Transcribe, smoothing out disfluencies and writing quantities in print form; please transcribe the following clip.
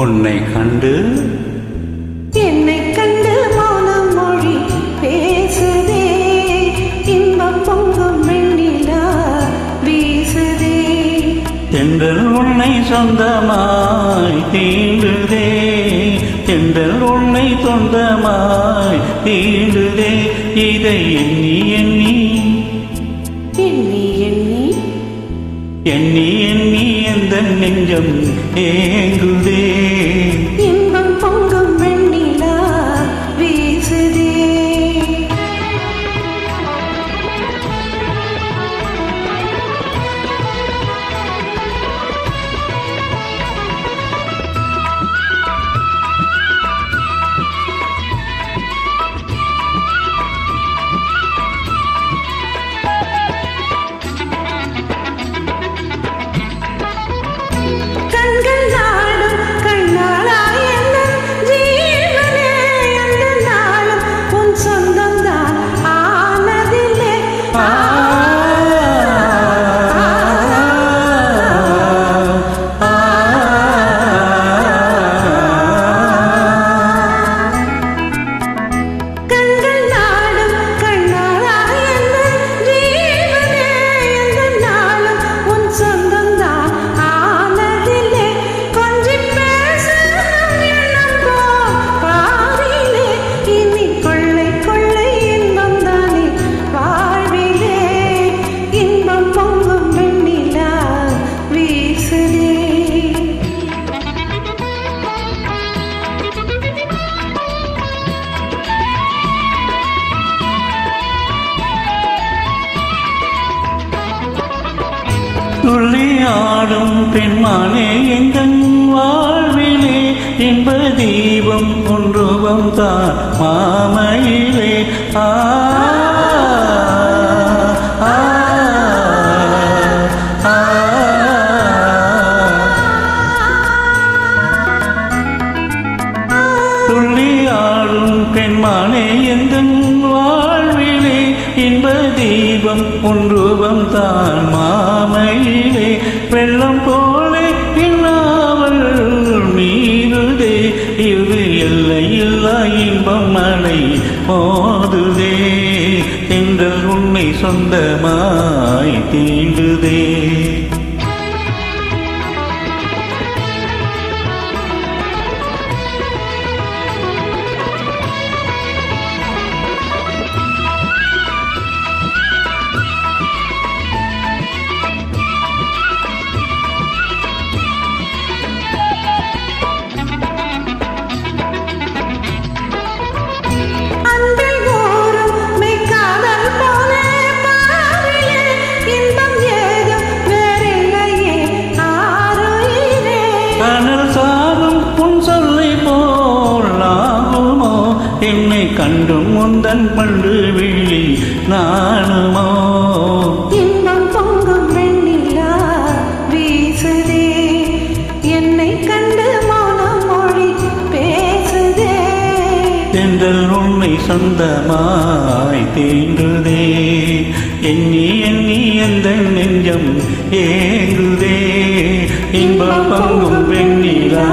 உன்னை கண்டு என்னை கண்டு மௌனம் மொழி பேசுதே, இன்பம் பொங்கும் வெண்ணிலா வீசுதே. தென்றல் உன்னை சொந்தமாய் தீண்டுதே, தென்றல் உன்னை சொந்தமாய் தீண்டுதே. இதை எண்ணி எண்ணி எண்ணி எண்ணி எண்ணி எண்ணி எந்த நெஞ்சம் ஏங்குதே. இன்பம் பொங்கும் வெண்ணிலா வீசுதே. துள்ளியாடும் பெண்மானே எங்கள் வாழ்விலே, இன்ப தீபம் ஒன்றுவம் தான் மாமையிலே. ஆ துள்ளியாடும் பெண்மானே எங்கள் வாழ்விலே, இன்ப தீபம் ஒன்றுவம் தான் மாமையிலே. வெள்ளம் போலே இல்லாமல் மீறுதே, இது எல்லையில்லா இன்பம் மழை மோதுதே. தென்றல் உன்னை சொந்தமாய் தீண்டுதே. என்னை கண்டும் முந்தன் பண்டு விழி நானுமோ. இன்பம் பொங்கும் வெண்ணிலா வீசுதே, என்னை கண்டு மௌனம் மொழி பேசுதே. தென்றல் உன்னை சொந்தமாய் தீண்டுதே, எண்ணி எண்ணி எந்த நெஞ்சம் ஏங்குதே. இன்பம் பொங்கும் வெண்ணிலா